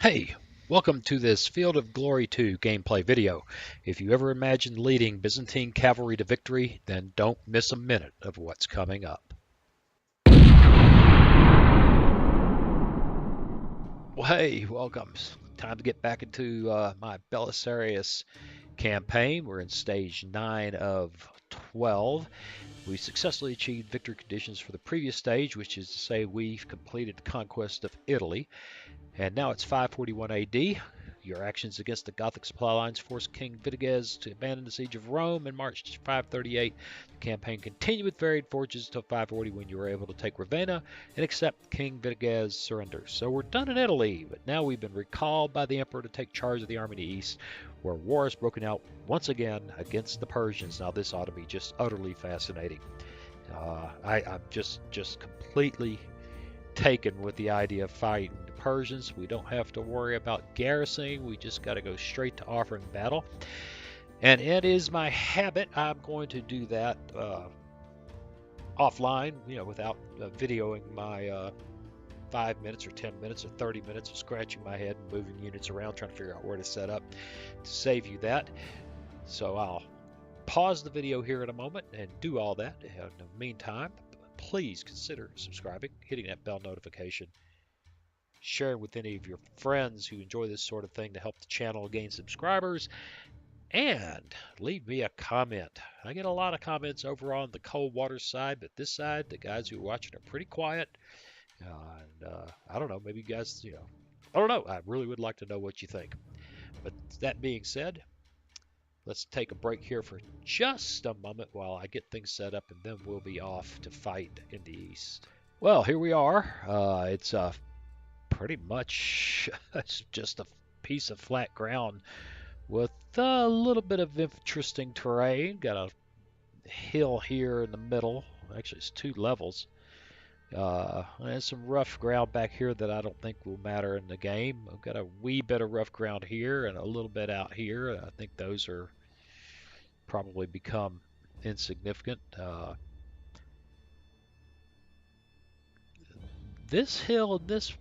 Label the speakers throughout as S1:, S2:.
S1: Hey, welcome to this Field of Glory 2 gameplay video. If you ever imagined leading Byzantine cavalry to victory, then don't miss a minute of what's coming up. Well, hey, welcome. Time to get back into my Belisarius campaign. We're in stage 9 of 12. We successfully achieved victory conditions for the previous stage, which is to say we've completed the conquest of Italy. And now it's 541 AD. Your actions against the Gothic supply lines forced King Vitiges to abandon the siege of Rome in March 538. The campaign continued with varied fortunes until 540 when you were able to take Ravenna and accept King Vitiges' surrender. So we're done in Italy, but now we've been recalled by the Emperor to take charge of the army in the east, where war has broken out once again against the Persians. Now this ought to be just utterly fascinating. I'm just completely taken with the idea of fighting the Persians. We don't have to worry about garrisoning. We just got to go straight to offering battle. And it is my habit. I'm going to do that offline, without videoing my 5 minutes or 10 minutes or 30 minutes of scratching my head and moving units around, trying to figure out where to set up to save you that. So I'll pause the video here in a moment and do all that. In the meantime, please consider subscribing, hitting that bell notification, sharing with any of your friends who enjoy this sort of thing to help the channel gain subscribers, and leave me a comment. I get a lot of comments over on the cold water side, but this side, the guys who are watching are pretty quiet. I don't know, maybe you guys, I don't know. I really would like to know what you think. But that being said, let's take a break here for just a moment while I get things set up, and then we'll be off to fight in the east. Well, here we are. It's pretty much just a piece of flat ground with a little bit of interesting terrain. Got a hill here in the middle. Actually, it's 2 levels. And some rough ground back here that I don't think will matter in the game. I've got a wee bit of rough ground here and a little bit out here. I think those are probably become insignificant. This hill and this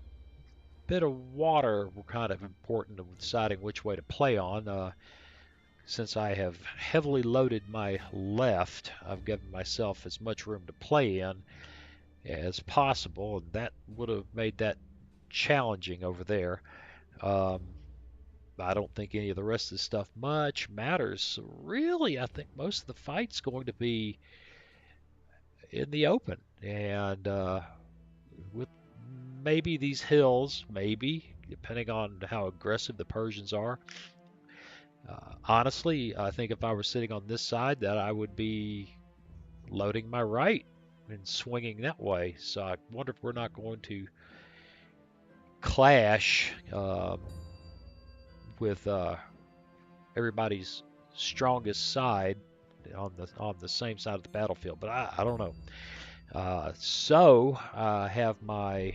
S1: bit of water were kind of important in deciding which way to play on. Since I have heavily loaded my left, I've given myself as much room to play in as possible, and that would have made that challenging over there. Um, I don't think any of the rest of the stuff much matters. So really, I think most of the fight's going to be in the open, and with maybe these hills, maybe, depending on how aggressive the Persians are. Honestly, I think if I were sitting on this side, that I would be loading my right and swinging that way. So I wonder if we're not going to clash with everybody's strongest side on the same side of the battlefield. But I don't know. So I have my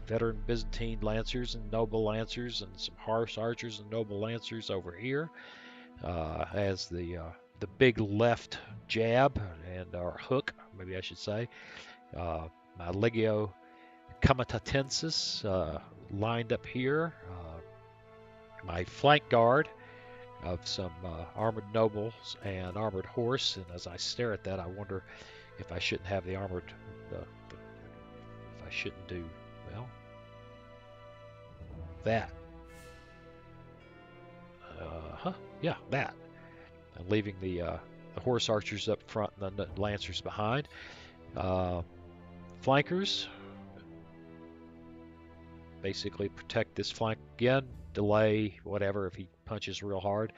S1: veteran Byzantine lancers and noble lancers and some horse archers and noble lancers over here as the big left jab and or hook, maybe I should say. My Legio Comitatensis lined up here. My flank guard of some armored nobles and armored horse, and as I stare at that, I wonder if I shouldn't have the armored, if I shouldn't do, well, that. Yeah, that. And leaving the horse archers up front and the lancers behind. Flankers, basically protect this flank again, delay, whatever, if he punches real hard.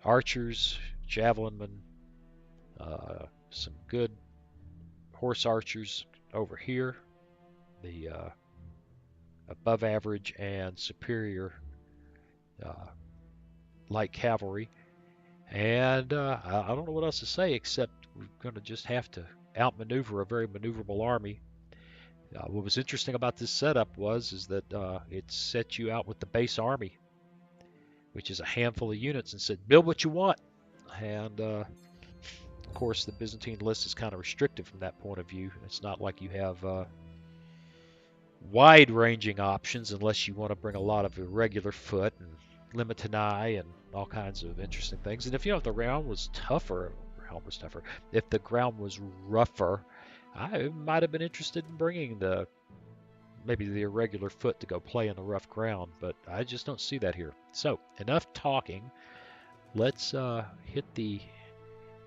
S1: Archers, javelinmen, some good horse archers over here. The above average and superior light cavalry. And I don't know what else to say except we're going to just have to outmaneuver a very maneuverable army. What was interesting about this setup is that it set you out with the base army, which is a handful of units, and said, build what you want. And of course, the Byzantine list is kind of restricted from that point of view. It's not like you have wide-ranging options unless you want to bring a lot of irregular foot and limit an eye and all kinds of interesting things. And if if the ground was tougher, if the ground was rougher, I might have been interested in bringing maybe the irregular foot to go play in the rough ground, but I just don't see that here. So enough talking. Let's hit the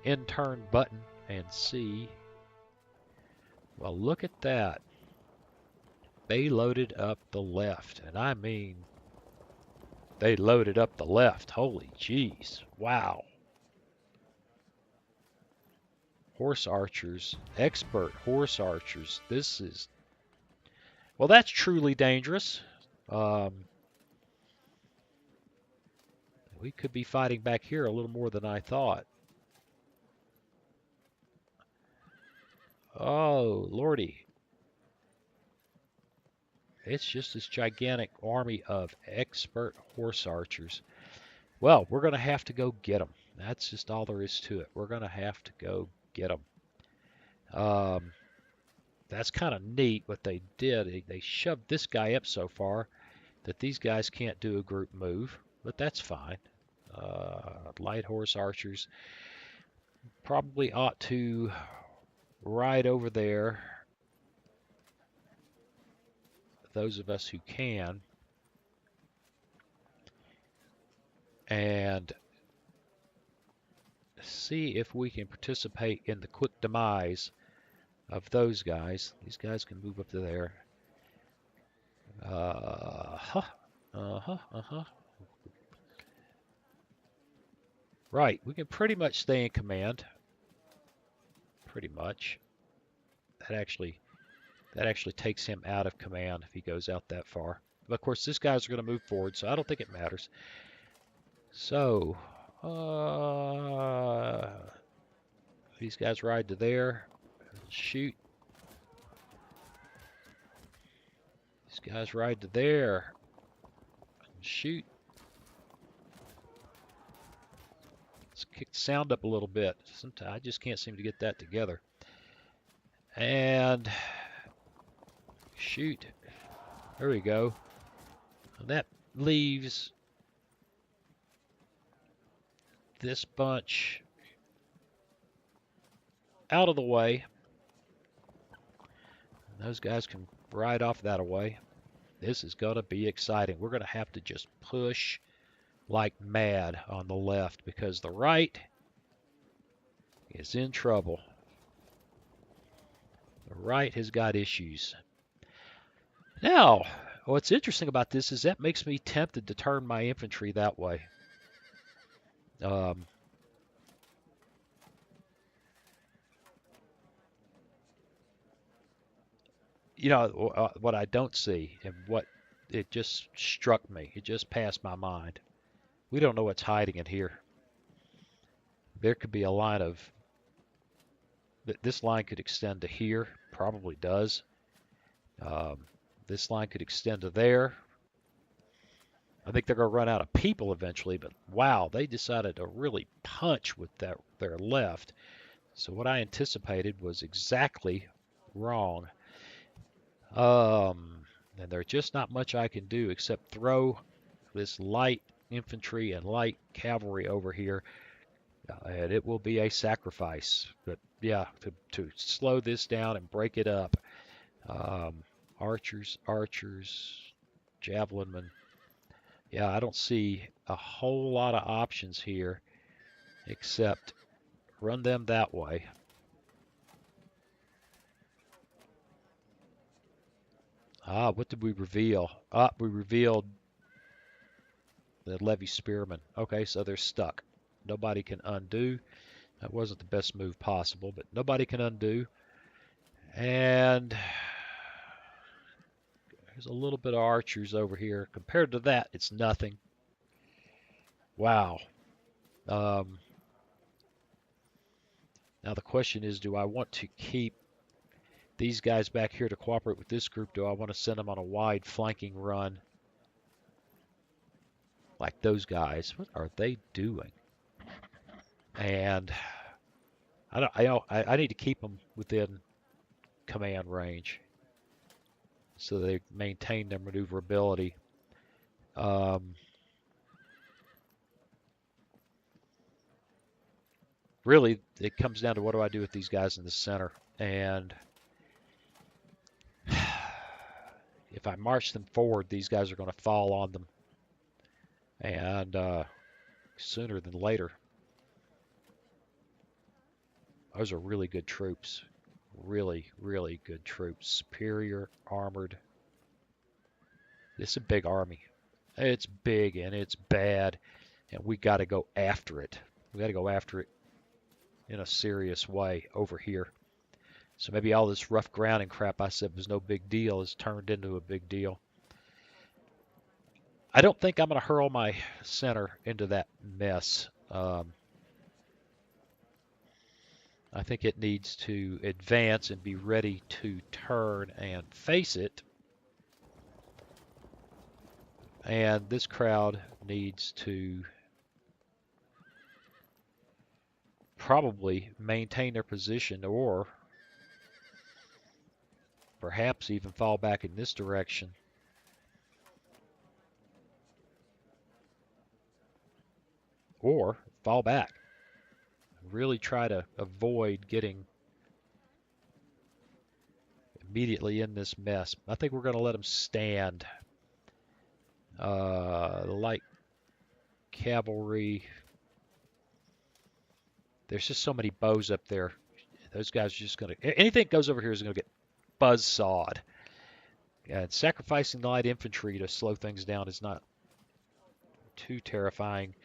S1: end turn button and see. Well, look at that. They loaded up the left, and I mean, they loaded up the left. Holy jeez. Wow. Horse archers, expert horse archers. This is, well, that's truly dangerous. We could be fighting back here a little more than I thought. Oh, lordy. It's just this gigantic army of expert horse archers. Well, we're going to have to go get them. That's just all there is to it. We're going to have to go get them. That's kind of neat what they did. They shoved this guy up so far that these guys can't do a group move, but that's fine. Light horse archers probably ought to ride over there, those of us who can, and see if we can participate in the quick demise of those guys. These guys can move up to there. Right, we can pretty much stay in command. Pretty much. That actually takes him out of command if he goes out that far. But of course, these guys are going to move forward, so I don't think it matters. So, these guys ride to there. Shoot. These guys ride to there. Shoot. Let's kick the sound up a little bit. Sometimes I just can't seem to get that together. And shoot. There we go. And that leaves this bunch out of the way. And those guys can ride off that away. This is going to be exciting. We're going to have to just push like mad on the left because the right is in trouble. The right has got issues. Now, what's interesting about this is that makes me tempted to turn my infantry that way. What I don't see and what it just struck me, it just passed my mind. We don't know what's hiding in here. There could be a line of, this line could extend to here, probably does. This line could extend to there. I think they're going to run out of people eventually, but wow, they decided to really punch with their left. So what I anticipated was exactly wrong. And there's just not much I can do except throw this light infantry and light cavalry over here, and it will be a sacrifice. But yeah, to slow this down and break it up. Archers, javelinmen. Yeah, I don't see a whole lot of options here except run them that way. What did we reveal? We revealed the levy spearmen. Okay, so they're stuck. Nobody can undo. That wasn't the best move possible, but nobody can undo. And there's a little bit of archers over here. Compared to that, it's nothing. Wow. Now the question is, do I want to keep these guys back here to cooperate with this group? Do I want to send them on a wide flanking run like those guys? What are they doing? And I need to keep them within command range. so they maintain their maneuverability. Really, it comes down to what do I do with these guys in the center. And if I march them forward, these guys are going to fall on them. And sooner than later. Those are really good troops. Really, really good troops. Superior, armored. This is a big army. It's big and it's bad. And we got to go after it. We got to go after it in a serious way over here. So maybe all this rough ground and crap I said was no big deal has turned into a big deal. I don't think I'm going to hurl my center into that mess. I think it needs to advance and be ready to turn and face it. And this crowd needs to probably maintain their position or perhaps even fall back in this direction. Or fall back. Really try to avoid getting immediately in this mess. I think we're going to let them stand. The light cavalry. There's just so many bows up there. Those guys are just going to... Anything that goes over here is going to get buzzsawed. And sacrificing the light infantry to slow things down is not too terrifying.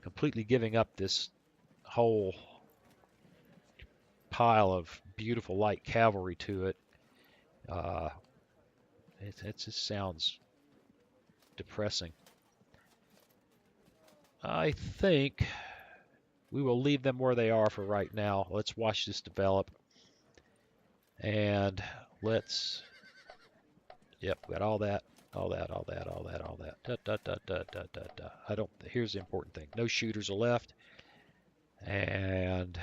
S1: Completely giving up this whole pile of beautiful light cavalry to it. It just sounds depressing. I think we will leave them where they are for right now. Let's watch this develop. And let's... Yep, got all that. All that. I don't... Here's the important thing. No shooters are left. And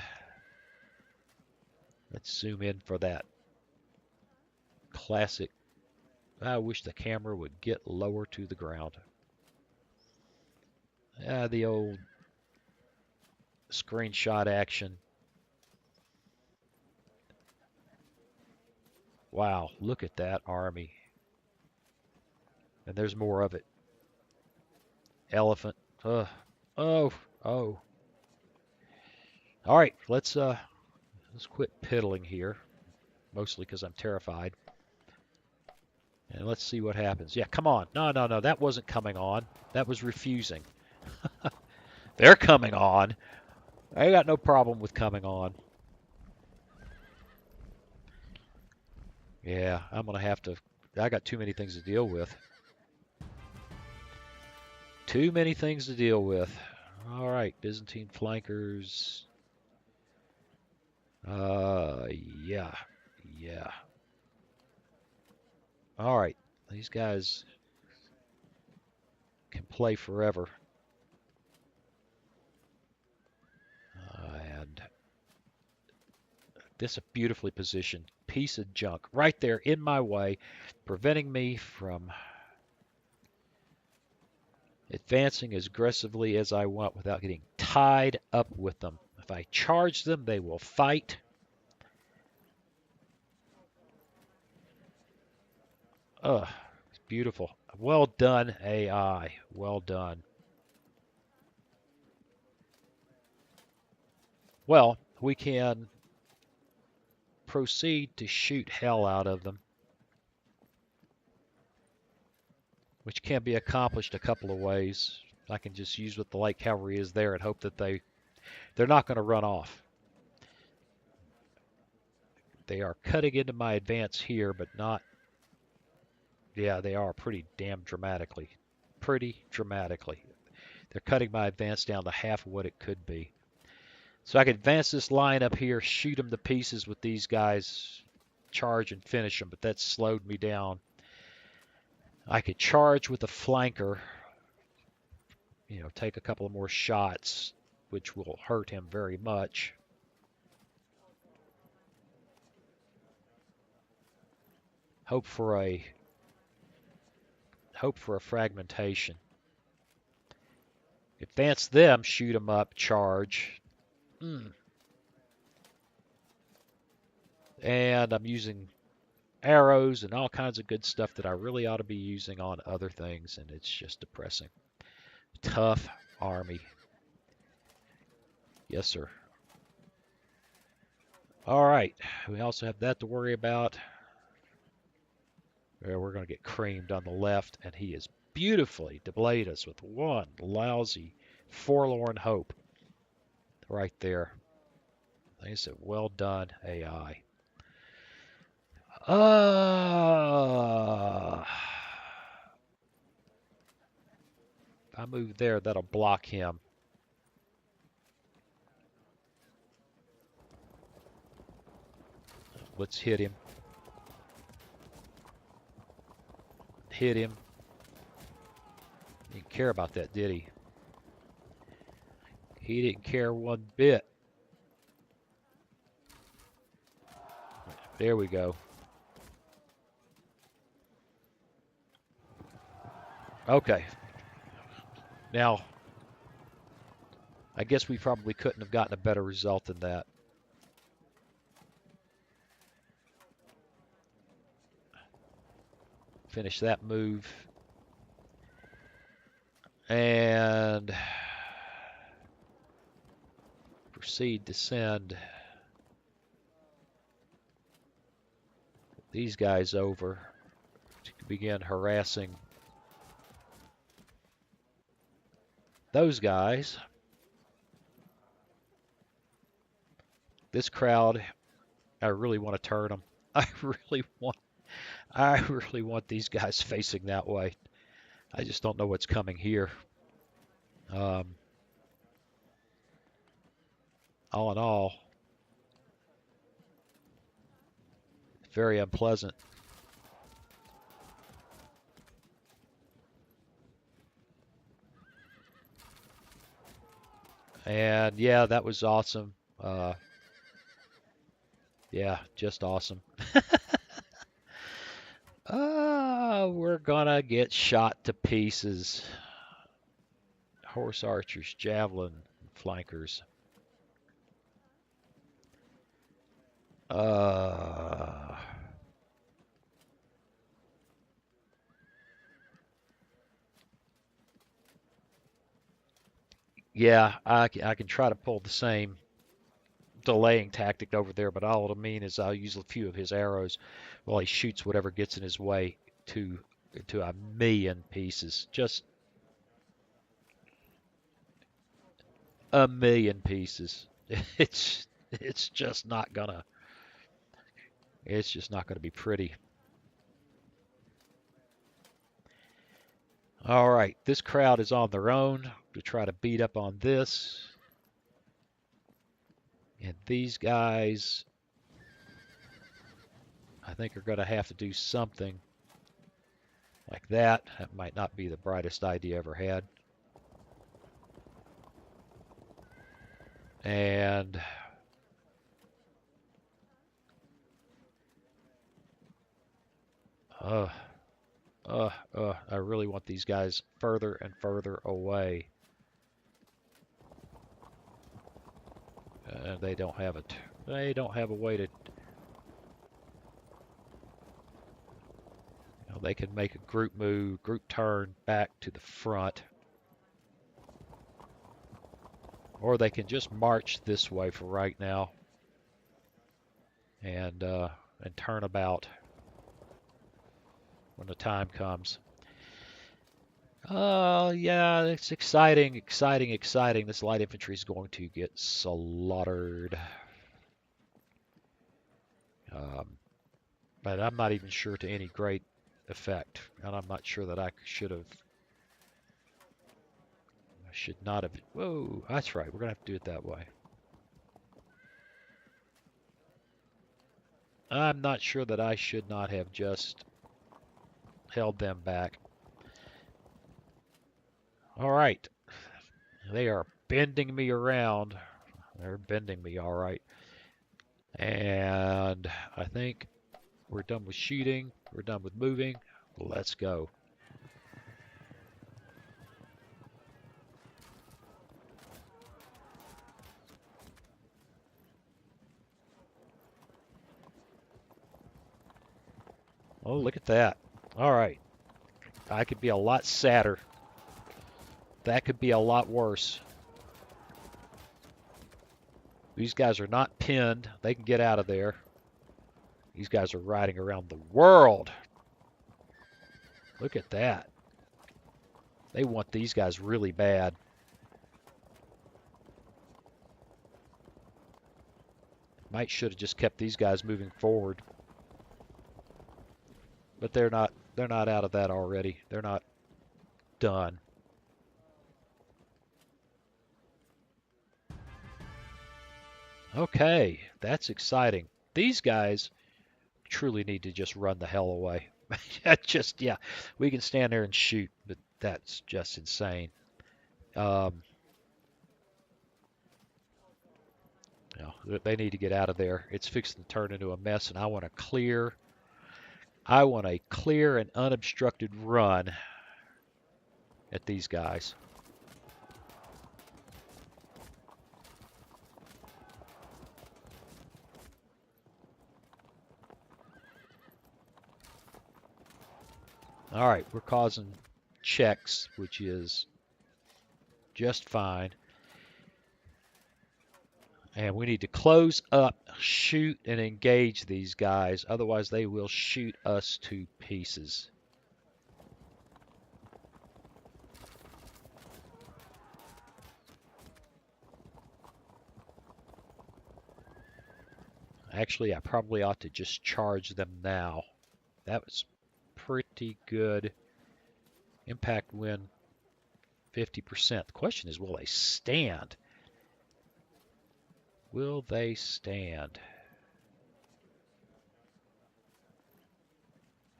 S1: let's zoom in for that classic. I wish the camera would get lower to the ground. The old screenshot action. Wow, look at that army. And there's more of it. Elephant. Oh. All right, let's quit piddling here. Mostly because I'm terrified. And let's see what happens. Yeah, come on. No, that wasn't coming on. That was refusing. They're coming on. I got no problem with coming on. Yeah, I'm going to have to... I got too many things to deal with. Too many things to deal with. All right, Byzantine flankers. Yeah. All right, these guys can play forever. And this is a beautifully positioned piece of junk right there in my way, preventing me from advancing as aggressively as I want without getting tied up with them. If I charge them, they will fight. It's beautiful. Well done, AI. Well done. Well, we can proceed to shoot hell out of them, which can be accomplished a couple of ways. I can just use what the light cavalry is there and hope that they're not going to run off. They are cutting into my advance here, but not... Yeah, they are pretty damn dramatically. Pretty dramatically. They're cutting my advance down to half of what it could be. So I could advance this line up here, shoot them to pieces with these guys, charge and finish them, but that slowed me down. I could charge with a flanker, take a couple of more shots, which will hurt him very much. Hope for a fragmentation. Advance them, shoot them up, charge. And I'm using arrows and all kinds of good stuff that I really ought to be using on other things, and it's just depressing. Tough army. Yes, sir. All right. We also have that to worry about. We're going to get creamed on the left, and he is beautifully delayed us with one lousy, forlorn hope right there. They said, well done, AI. If I move there, that'll block him. Let's hit him. Hit him. He didn't care about that, did he? He didn't care one bit. There we go. Okay. Now, I guess we probably couldn't have gotten a better result than that. Finish that move. And proceed to send these guys over to begin harassing those guys. This crowd, I really want to turn them. I really want these guys facing that way. I just don't know what's coming here. All in all, very unpleasant. And yeah, that was awesome. Yeah, just awesome. We're gonna get shot to pieces. Horse archers, javelin, flankers. Yeah, I can try to pull the same delaying tactic over there, but all it'll mean is I'll use a few of his arrows while he shoots whatever gets in his way to a million pieces. Just a million pieces. It's just not gonna be pretty. All right, this crowd is on their own to try to beat up on this. And these guys, I think, are going to have to do something like that. That might not be the brightest idea ever had. And I really want these guys further and further away. They don't have it. They don't have a way to. They can make a group move, group turn back to the front. Or they can just march this way for right now. And turn about when the time comes. Yeah, it's exciting. This light infantry is going to get slaughtered. But I'm not even sure to any great effect. And I'm not sure that I should not have. Whoa, that's right. We're going to have to do it that way. I'm not sure that I should not have just held them back. All right. They are bending me around. They're bending me all right. And I think We're done with shooting. We're done with moving. Let's go. Oh, look at that. All right. I could be a lot sadder. That could be a lot worse. These guys are not pinned. They can get out of there. These guys are riding around the world. Look at that. They want these guys really bad. Might should have just kept these guys moving forward. But they're not out of that already. They're not done. Okay, that's exciting. These guys truly need to just run the hell away. Just, yeah, we can stand there and shoot, but that's just insane. They need to get out of there. It's fixing to turn into a mess, and I want a clear and unobstructed run at these guys. All right, we're causing checks, which is just fine. And we need to close up, shoot, and engage these guys. Otherwise, they will shoot us to pieces. Actually, I probably ought to just charge them now. That was pretty good. Impact win 50%. The question is, will they stand? Will they stand?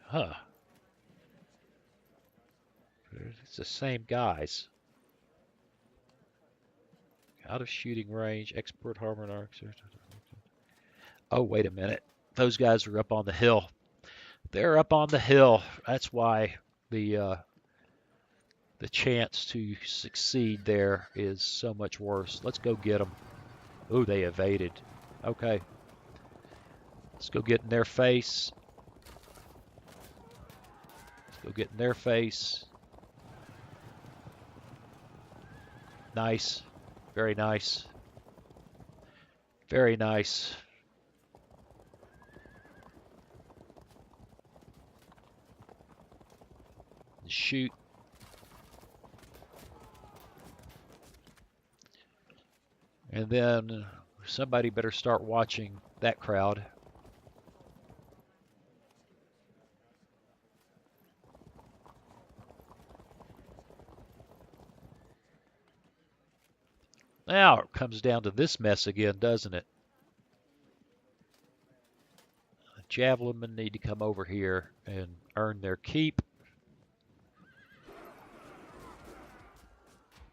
S1: Huh. It's the same guys. Out of shooting range, export harmon arcs. Oh, wait a minute. Those guys are up on the hill. They're up on the hill. That's why the chance to succeed there is so much worse. Let's go get them. Ooh, they evaded. Okay. Let's go get in their face. Let's go get in their face. Nice. Very nice. Very nice. Shoot. And then somebody better start watching that crowd. Now it comes down to this mess again, doesn't it? Javelinmen need to come over here and earn their keep.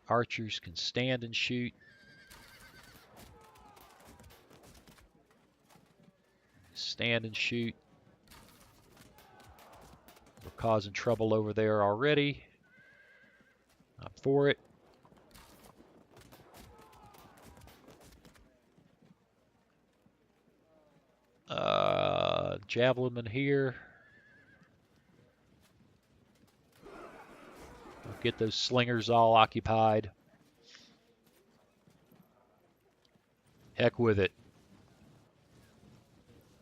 S1: Archers can stand and shoot. Stand and shoot. We're causing trouble over there already. I'm for it. Javelinmen here. Get those slingers all occupied. Heck with it.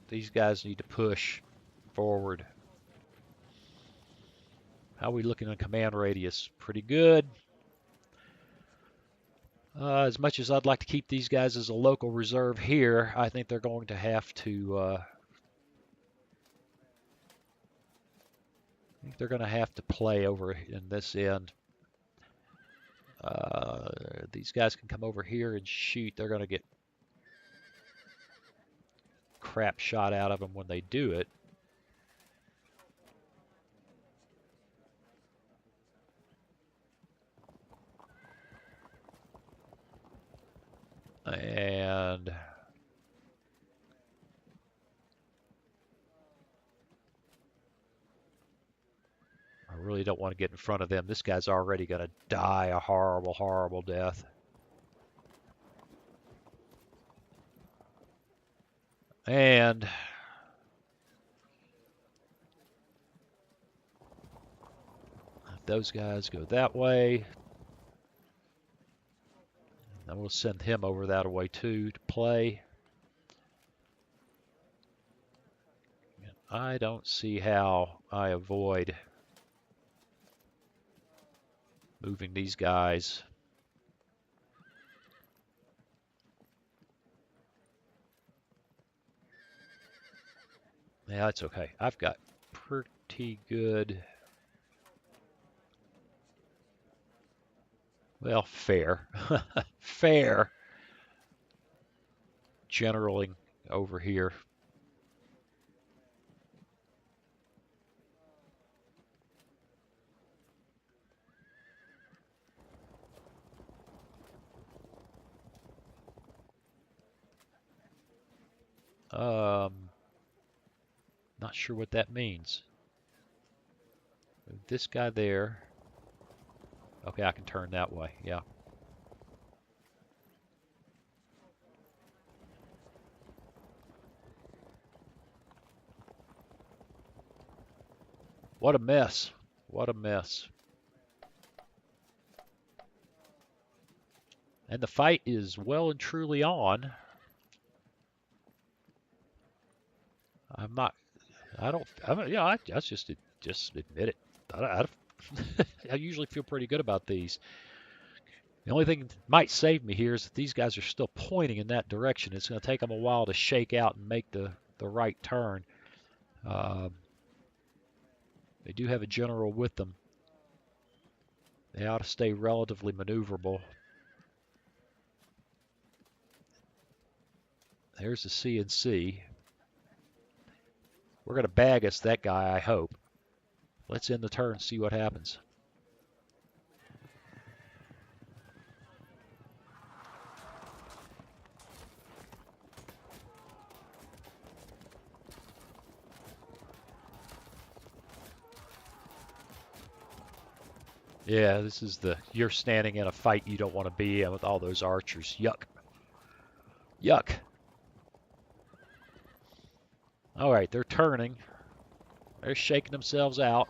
S1: These guys need to push forward. How are we looking on command radius? Pretty good. As much as I'd like to keep these guys as a local reserve here, I think they're going to have to play over in this end. These guys can come over here and shoot. They're going to get crap shot out of them when they do it. And want to get in front of them. This guy's already going to die a horrible, horrible death. And those guys go that way. And we'll send him over that way too to play. I don't see how I avoid moving these guys. Yeah, it's okay. I've got pretty good, well, fair, fair generaling over here. Not sure what that means. Move this guy there. Okay, I can turn that way. Yeah. What a mess. What a mess. And the fight is well and truly on. I just admit it. I usually feel pretty good about these. The only thing that might save me here is that these guys are still pointing in that direction. It's going to take them a while to shake out and make the right turn. They do have a general with them. They ought to stay relatively maneuverable. There's the CNC. We're going to bag us that guy, I hope. Let's end the turn and see what happens. Yeah, this is you're standing in a fight you don't want to be in with all those archers. Yuck. Yuck. All right, they're turning. They're shaking themselves out.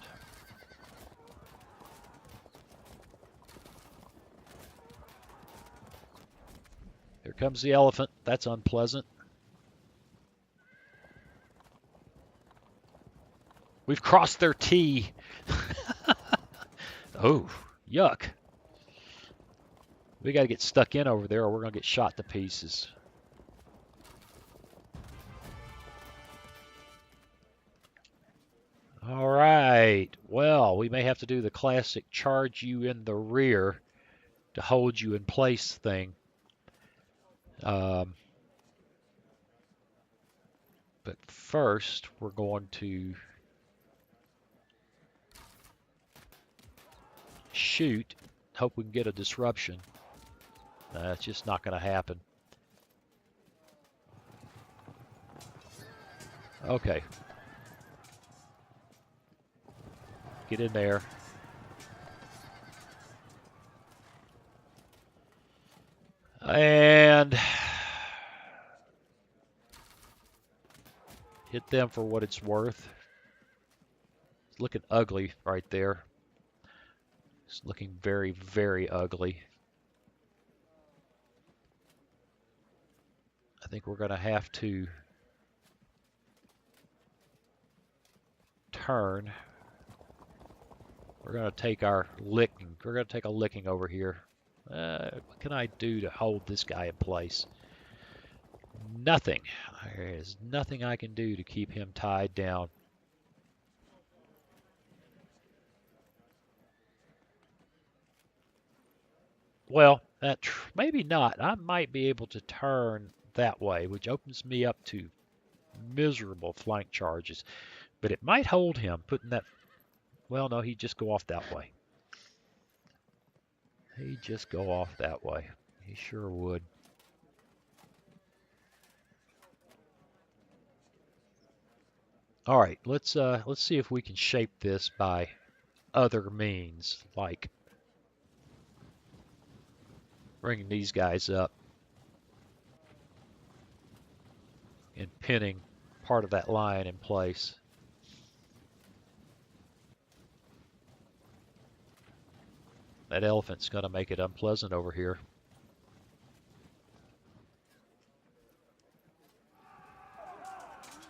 S1: Here comes the elephant. That's unpleasant. We've crossed their T. Oh, yuck. We got to get stuck in over there or we're going to get shot to pieces. All right. Well, we may have to do the classic charge you in the rear to hold you in place thing. But first, we're going to shoot, hope we can get a disruption. It's just not going to happen. Okay. Get in there. And hit them for what it's worth. It's looking ugly right there. It's looking very, very ugly. I think we're going to have to turn. We're going to take our licking. We're going to take a licking over here. What can I do to hold this guy in place? Nothing. There is nothing I can do to keep him tied down. Well, maybe not. I might be able to turn that way, which opens me up to miserable flank charges. But it might hold him, putting that... Well, no, he'd just go off that way. He'd just go off that way. He sure would. All right, let's see if we can shape this by other means, like bringing these guys up and pinning part of that line in place. That elephant's going to make it unpleasant over here.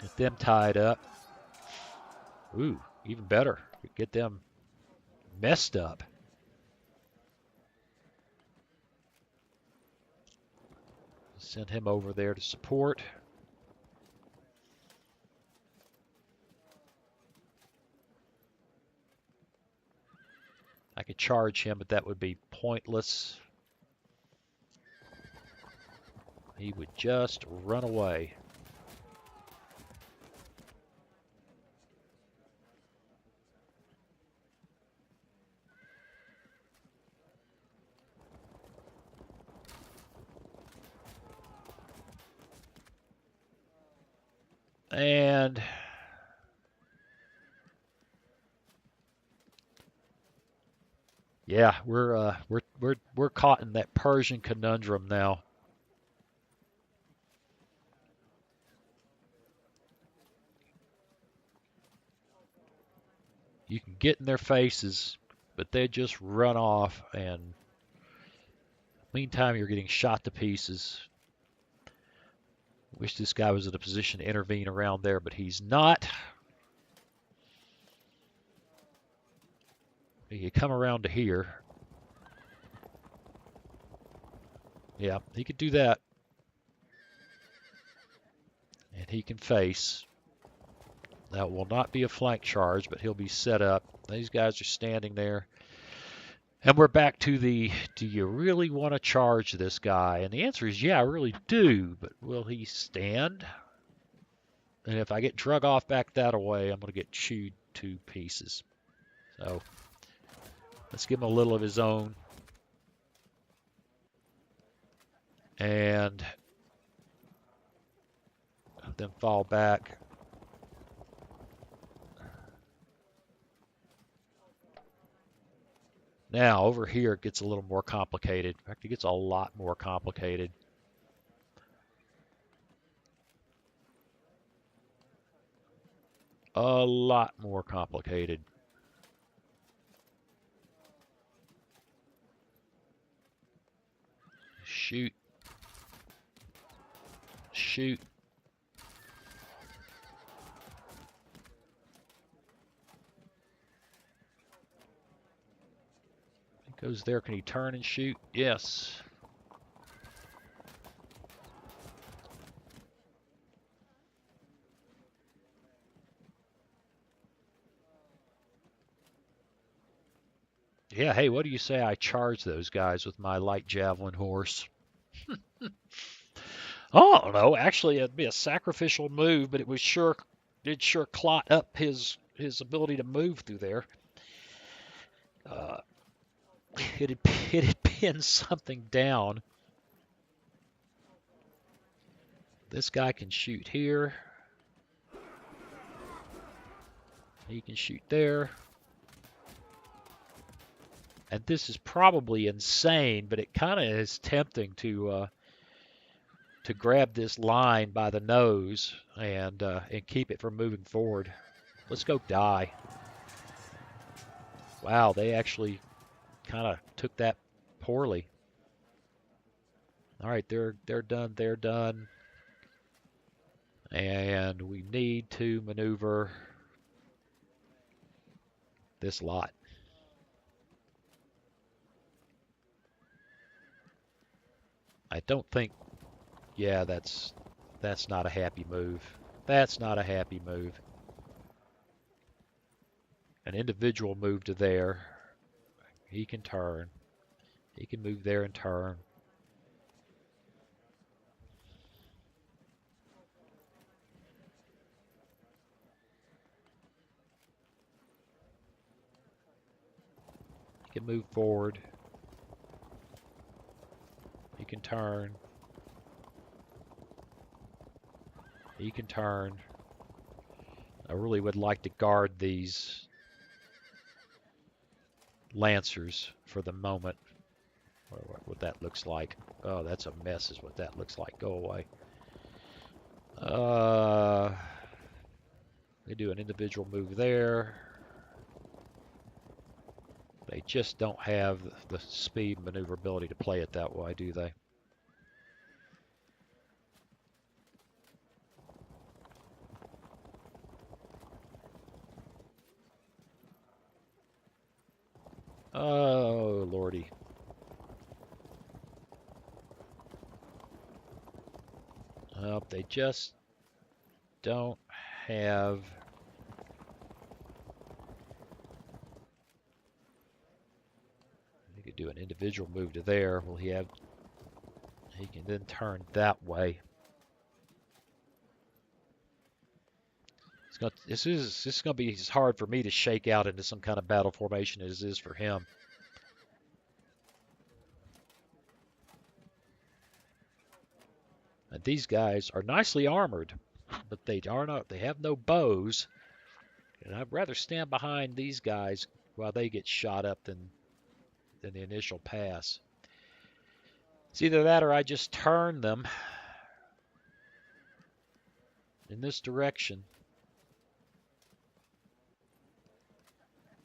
S1: Get them tied up. Ooh, even better. Get them messed up. Send him over there to support. I could charge him, but that would be pointless. He would just run away. And yeah, we're caught in that Persian conundrum now. You can get in their faces, but they just run off, and meantime you're getting shot to pieces. Wish this guy was in a position to intervene around there, but he's not. He could come around to here. Yeah, he could do that. And he can face. That will not be a flank charge, but he'll be set up. These guys are standing there. And we're back to the, do you really want to charge this guy? And the answer is, yeah, I really do. But will he stand? And if I get drug off back that away, I'm going to get chewed to pieces. So let's give him a little of his own. And then fall back. Now, over here, it gets a little more complicated. In fact, it gets a lot more complicated. A lot more complicated. Shoot. Shoot. Goes there. Can he turn and shoot? Yes. Yeah, hey, what do you say I charge those guys with my light javelin horse? Oh, I don't know. Actually, it'd be a sacrificial move, but it'd sure clot up his ability to move through there. It'd pin something down. This guy can shoot here. He can shoot there. And this is probably insane, but it kind of is tempting to grab this line by the nose and keep it from moving forward. Let's go die. Wow, they actually kind of took that poorly. All right, they're done. They're done. And we need to maneuver this lot. I don't think, yeah, that's not a happy move. That's not a happy move. An individual move to there. He can turn. He can move there and turn. He can move forward. He can turn. He can turn. I really would like to guard these. lancers for the moment. What that looks like. Oh, that's a mess is what that looks like. Go away. They do an individual move there. They just don't have the speed and maneuverability to play it that way, do they? Oh, lordy. They just don't have... He could do an individual move to there. Will he have... He can then turn that way. This is going to be as hard for me to shake out into some kind of battle formation as it is for him. And these guys are nicely armored, but they have no bows. And I'd rather stand behind these guys while they get shot up than the initial pass. It's either that or I just turn them in this direction.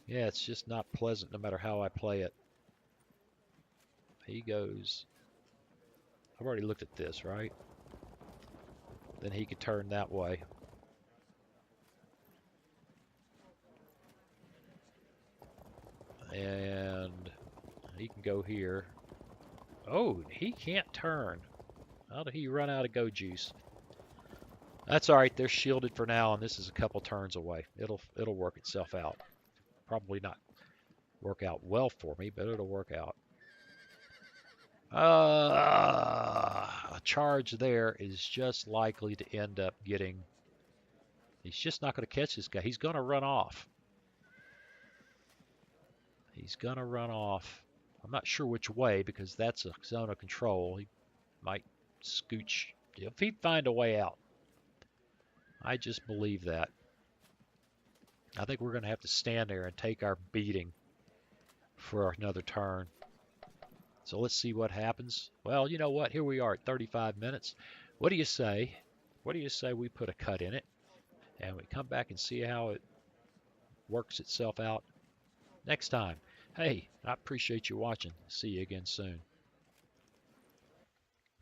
S1: Yeah, it's just not pleasant no matter how I play it. He goes... I've already looked at this, right? Then he could turn that way. And he can go here. Oh, he can't turn. How did he run out of go juice? That's all right. They're shielded for now, and this is a couple turns away. It'll work itself out. Probably not work out well for me, but it'll work out. A charge there is just likely to end up getting... He's just not going to catch this guy. He's going to run off. He's going to run off. I'm not sure which way because that's a zone of control. He might scooch. If he'd find a way out. I just believe that. I think we're going to have to stand there and take our beating for another turn. So let's see what happens. Well, you know what? Here we are at 35 minutes. What do you say? What do you say we put a cut in it and we come back and see how it works itself out next time? Hey, I appreciate you watching. See you again soon.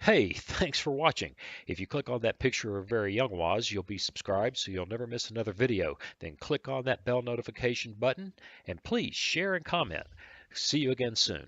S1: Hey, thanks for watching. If you click on that picture of very young Waz, you'll be subscribed so you'll never miss another video. Then click on that bell notification button and please share and comment. See you again soon.